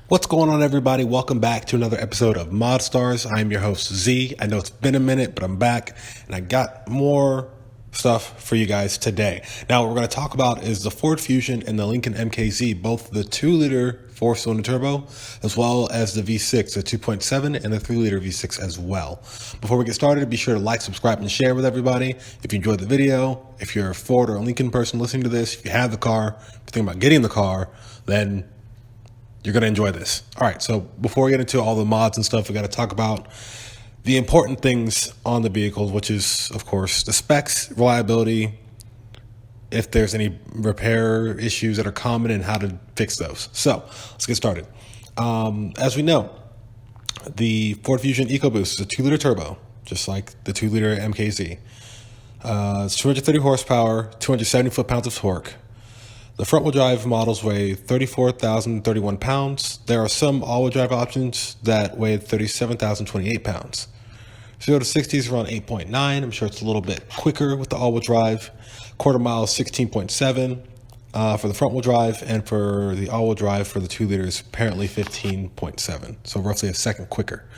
What's going on, everybody? Welcome back to another episode of Mod Stars. I'm your host, Z. I know it's been a minute, but I'm back, and I got more stuff for you guys today. Now, what we're going to talk about is the Ford Fusion and the Lincoln MKZ, both the 2-liter 4-cylinder turbo, as well as the V6, the 2.7, and the 3-liter V6 as well. Before we get started, be sure to like, subscribe, and share with everybody. If you enjoyed the video, if you're a Ford or a Lincoln person listening to this, if you have the car, if you're thinking about getting the car, then you're going to enjoy this. All right, so before we get into all the mods and stuff, we got to talk about the important things on the vehicles, which is, of course, the specs, reliability, if there's any repair issues that are common, and how to fix those. So let's get started. As we know, the Ford Fusion EcoBoost is a 2-liter turbo, just like the 2-liter MKZ. It's 230 horsepower, 270 foot-pounds of torque. The front-wheel drive models weigh 34,031 pounds. There are some all-wheel drive options that weigh 37,028 pounds. 0 to 60 is around 8.9. I'm sure it's a little bit quicker with the all-wheel drive. Quarter mile is 16.7 for the front-wheel drive, and for the all-wheel drive for the 2 liters, apparently 15.7. So roughly a second quicker.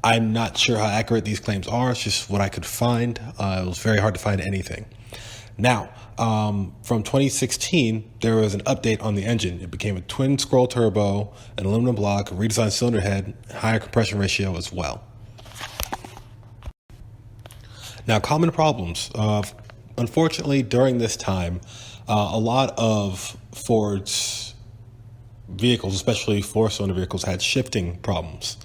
I'm not sure how accurate these claims are. It's just what I could find. It was very hard to find anything. Now, from 2016, there was an update on the engine. It became a twin scroll turbo, an aluminum block, redesigned cylinder head, higher compression ratio as well. Now, common problems. Unfortunately, during this time, a lot of Ford's vehicles, especially 4-cylinder vehicles, had shifting problems.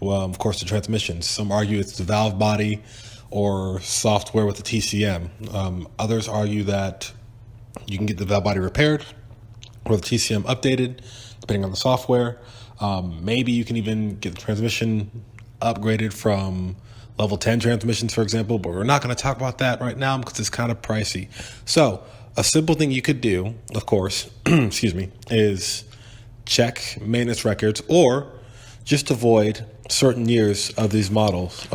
Well, of course, the transmissions. Some argue it's the valve body or software with the TCM. Others argue that you can get the valve body repaired or the TCM updated, depending on the software. Maybe you can even get the transmission upgraded from level 10 transmissions, for example, but we're not going to talk about that right now because it's kind of pricey. So a simple thing you could do, of course, excuse me, is check maintenance records or just avoid certain years of these models,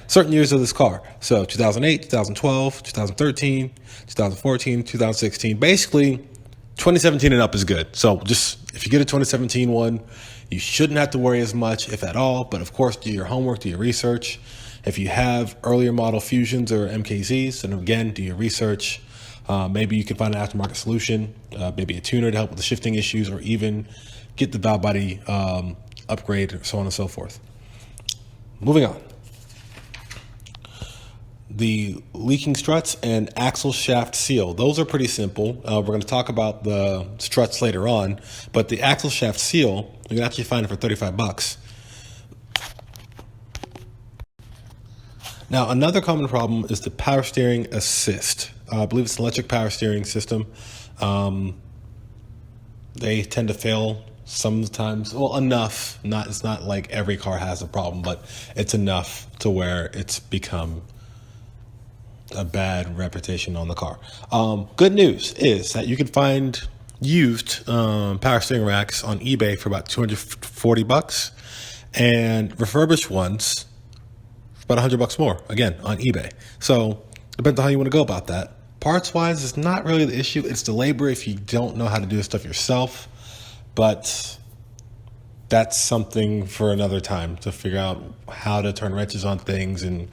certain years of this car. So 2008, 2012, 2013, 2014, 2016, basically 2017 and up is good. So just if you get a 2017 one, you shouldn't have to worry as much, if at all. But of course, do your homework, do your research. If you have earlier model Fusions or MKZs, then again, do your research. Maybe you can find an aftermarket solution, maybe a tuner to help with the shifting issues, or even get the valve body upgrade, so on and so forth. Moving on. The leaking struts and axle shaft seal. Those are pretty simple. We're going to talk about the struts later on, but the axle shaft seal, you can actually find it for $35. Now, another common problem is the power steering assist. I believe it's an electric power steering system. They tend to fail sometimes, well, enough. It's not like every car has a problem, but it's enough to where it's become a bad reputation on the car. Good news is that you can find used power steering racks on eBay for about $240, and refurbished ones for about $100 more, again, on eBay. So depends on how you want to go about that. Parts wise, it's not really the issue. It's the labor if you don't know how to do this stuff yourself. But that's something for another time, to figure out how to turn wrenches on things and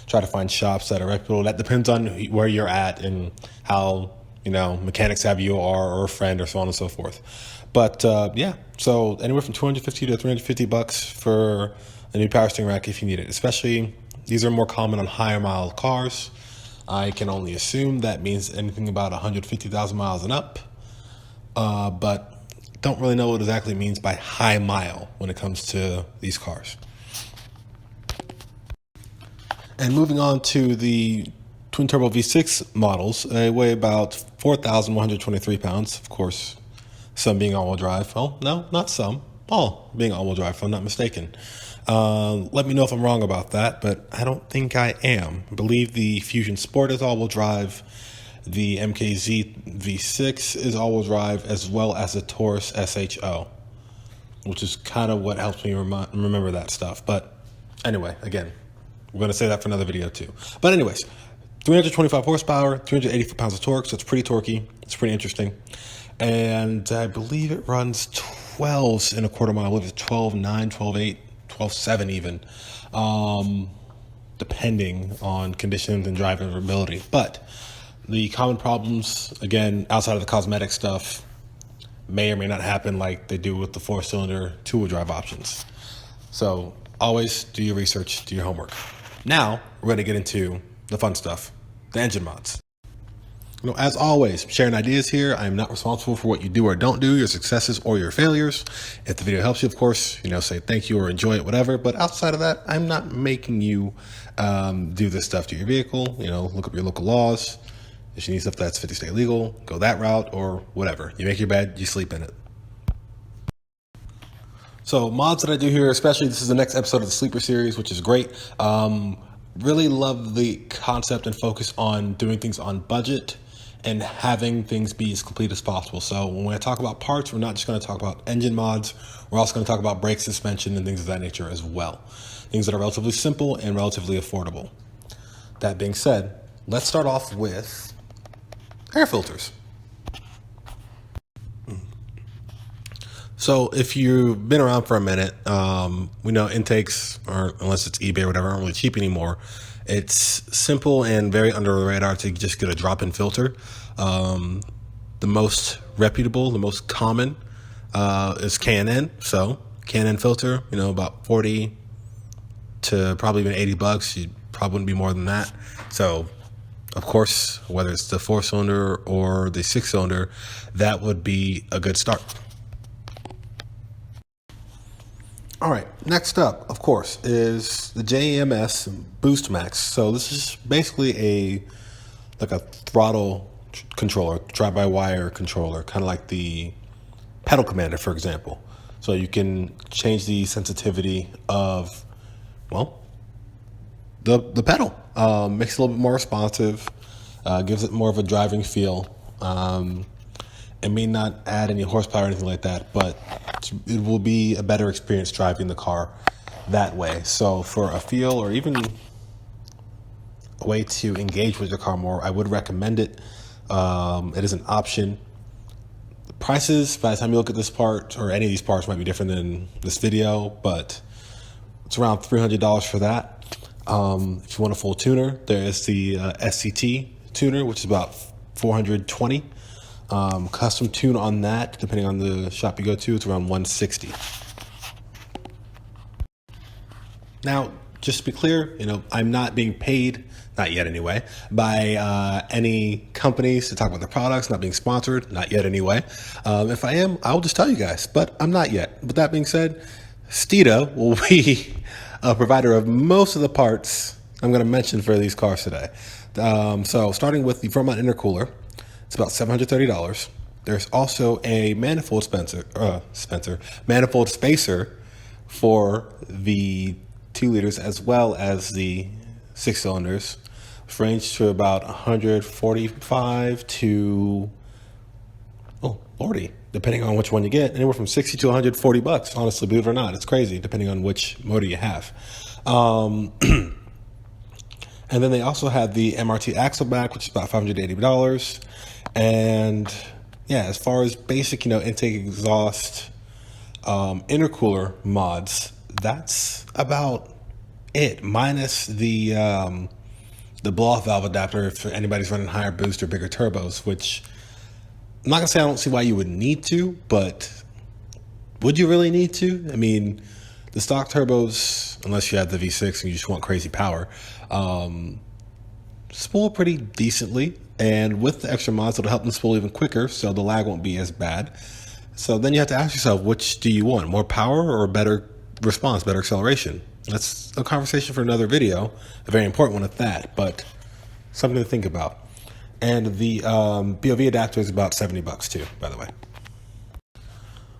try to find shops that are reputable. That depends on where you're at and how, mechanic savvy you are, or a friend, or so on and so forth. But yeah, so anywhere from $250 to $350 for a new power steering rack if you need it. Especially, these are more common on higher mile cars. I can only assume that means anything about 150,000 miles and up. But don't really know what exactly means by high mile when it comes to these cars. And moving on to the twin turbo V6 models, they weigh about 4,123 pounds. Of course, some being all-wheel drive. Oh, no, not some. All being all-wheel drive, if I'm not mistaken. Let me know if I'm wrong about that, but I don't think I am. I believe the Fusion Sport is all-wheel drive. The MKZ V6 is all-wheel drive, as well as the Taurus SHO, which is kind of what helps me remember that stuff. But anyway, again, we're going to say that for another video too. But anyways, 325 horsepower, 380 foot-pounds of torque, so it's pretty torquey. It's pretty interesting. And I believe it runs 12s in a quarter mile. I believe it's 12.9, 12.8, 12.7 even, depending on conditions and driving ability. But the common problems, again, outside of the cosmetic stuff, may or may not happen like they do with the 4-cylinder 2-wheel drive options. So always do your research, do your homework. Now we're going to get into the fun stuff, the engine mods. As always, sharing ideas here. I am not responsible for what you do or don't do, your successes or your failures. If the video helps you, of course, say thank you or enjoy it, whatever. But outside of that, I'm not making you do this stuff to your vehicle. Look up your local laws. If you need stuff that's 50 state legal, go that route or whatever. You make your bed, you sleep in it. So mods that I do here, especially this is the next episode of the Sleeper series, which is great. Really love the concept and focus on doing things on budget and having things be as complete as possible. So when I talk about parts, we're not just going to talk about engine mods. We're also going to talk about brake suspension and things of that nature as well. Things that are relatively simple and relatively affordable. That being said, let's start off with air filters. So if you've been around for a minute, we know intakes, or unless it's eBay or whatever, aren't really cheap anymore. It's simple and very under the radar to just get a drop-in filter. The most reputable, the most common is K&N. So K&N filter, about 40 to probably even $80. You probably wouldn't be more than that. So of course, whether it's the 4-cylinder or the 6-cylinder, that would be a good start. All right, next up, of course, is the JMS Boost Max. So this is basically a throttle controller, drive-by-wire controller, kind of like the pedal commander, for example. So you can change the sensitivity of, the pedal. Makes it a little bit more responsive, gives it more of a driving feel. It may not add any horsepower or anything like that, but it will be a better experience driving the car that way. So for a feel or even a way to engage with your car more, I would recommend it. It is an option. The prices, by the time you look at this part, or any of these parts, might be different than this video, but it's around $300 for that. If you want a full tuner, there is the SCT tuner, which is about $420. Custom tune on that, depending on the shop you go to, it's around $160. Now, just to be clear, I'm not being paid, not yet anyway, by any companies to talk about their products, not being sponsored, not yet anyway. If I am, I'll just tell you guys, but I'm not yet. With that being said, Steeda will be a provider of most of the parts I'm going to mention for these cars today. So starting with the front mount intercooler, it's about $730. There's also a manifold manifold spacer for the 2 liters as well as the 6 cylinders, which range to about 145 to, depending on which one you get, anywhere from 60 to $140. Honestly, believe it or not, it's crazy depending on which motor you have. And then they also have the MRT axle back, which is about $580. And yeah, as far as basic, intake exhaust, intercooler mods, that's about it, minus the blow-off valve adapter if anybody's running higher boost or bigger turbos, which I'm not gonna say I don't see why you would need to, but would you really need to? I mean, the stock turbos, unless you have the V6 and you just want crazy power, spool pretty decently, and with the extra mods, it'll help them spool even quicker, so the lag won't be as bad. So then you have to ask yourself, which do you want, more power or better response, better acceleration? That's a conversation for another video, a very important one at that, but something to think about. And the BOV adapter is about $70 too, by the way.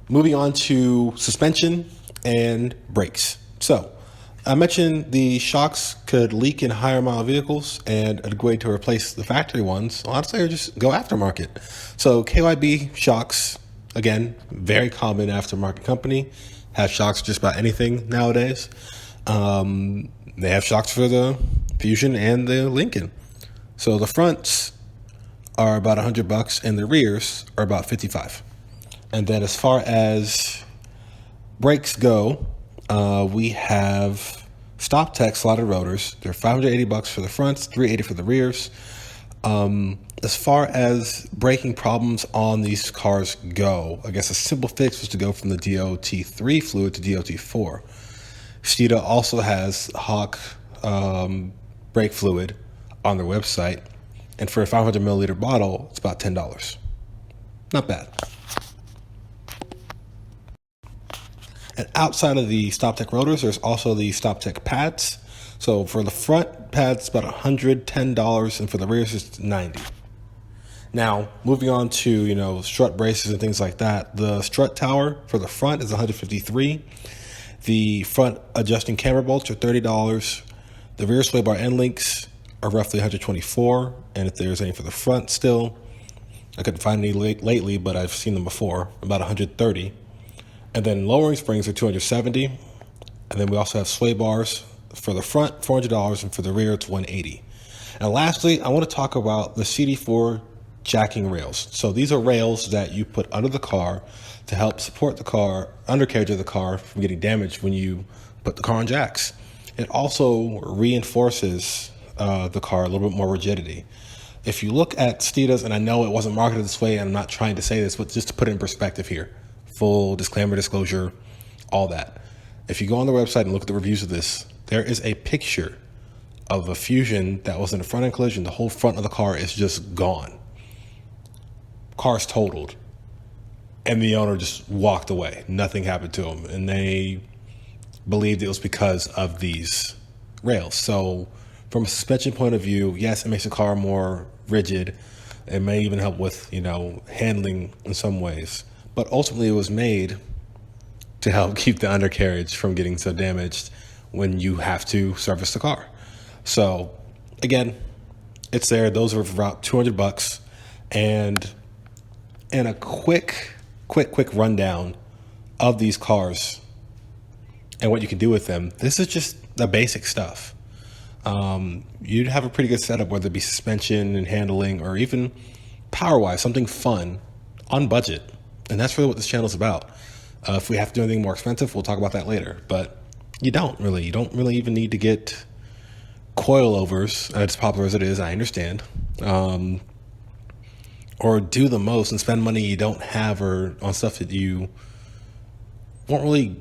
Moving on to suspension and brakes. So I mentioned the shocks could leak in higher mile vehicles, and a good way to replace the factory ones, honestly, or just go aftermarket. So KYB shocks, again, very common aftermarket company, have shocks for just about anything nowadays. They have shocks for the Fusion and the Lincoln. So the fronts are about $100 and the rears are about $55. And then as far as brakes go, we have Stop Tech slotted rotors. They're $580 for the fronts, $380 for the rears. As far as braking problems on these cars go, I guess a simple fix was to go from the DOT3 fluid to DOT4. Steeda also has Hawk brake fluid on their website, and for a 500 milliliter bottle, it's about $10. Not bad. And outside of the StopTech rotors, there's also the StopTech pads. So for the front pads, about $110, and for the rears, it's $90. Now, moving on to, strut braces and things like that. The strut tower for the front is $153. The front adjusting camber bolts are $30. The rear sway bar end links are roughly $124. And if there's any for the front still, I couldn't find any lately, but I've seen them before, about $130. And then lowering springs are $270. And then we also have sway bars for the front, $400, and for the rear, it's $180. And lastly, I want to talk about the CD4 jacking rails. So these are rails that you put under the car to help support the car, undercarriage of the car, from getting damaged when you put the car on jacks. It also reinforces the car a little bit more rigidity. If you look at Steeda's, and I know it wasn't marketed this way, and I'm not trying to say this, but just to put it in perspective here, full disclaimer, disclosure, all that. If you go on the website and look at the reviews of this, there is a picture of a Fusion that was in a front-end collision. The whole front of the car is just gone. Car's totaled, and the owner just walked away. Nothing happened to him, and they believed it was because of these rails. So from a suspension point of view, yes, it makes the car more rigid. It may even help with, handling in some ways, but ultimately it was made to help keep the undercarriage from getting so damaged when you have to service the car. So again, it's there. Those are for about $200. And a quick rundown of these cars and what you can do with them. This is just the basic stuff. You'd have a pretty good setup, whether it be suspension and handling, or even power-wise, something fun on budget. And that's really what this channel is about. If we have to do anything more expensive, we'll talk about that later. But you don't really even need to get coilovers, as popular as it is, I understand. Or do the most and spend money you don't have, or on stuff that you won't really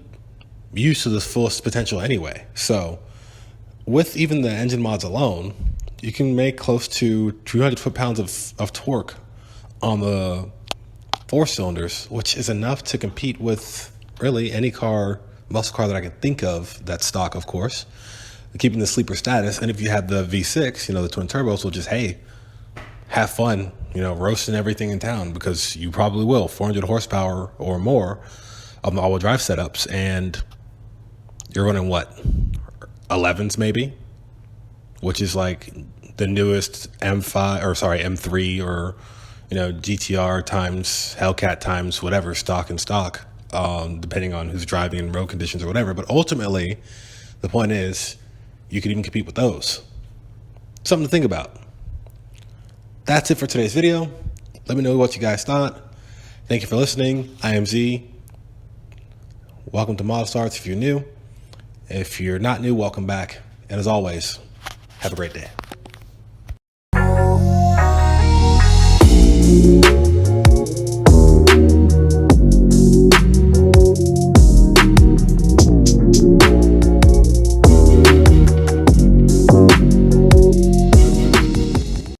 use to the fullest potential anyway. So with even the engine mods alone, you can make close to 200 foot-pounds of torque on the 4 cylinders, which is enough to compete with really any muscle car that I can think of that's stock, of course, keeping the sleeper status. And if you have the V6, the twin turbos, will just, have fun, roasting everything in town, because you probably will. 400 horsepower or more of the all-wheel drive setups, and you're running what, 11s maybe, which is like the newest M3 or GTR times Hellcat times whatever, stock, depending on who's driving in road conditions or whatever. But ultimately, the point is, you could even compete with those. Something to think about. That's it for today's video. Let me know what you guys thought. Thank you for listening. I am Z. Welcome to Model Starts if you're new. If you're not new, welcome back. And as always, have a great day.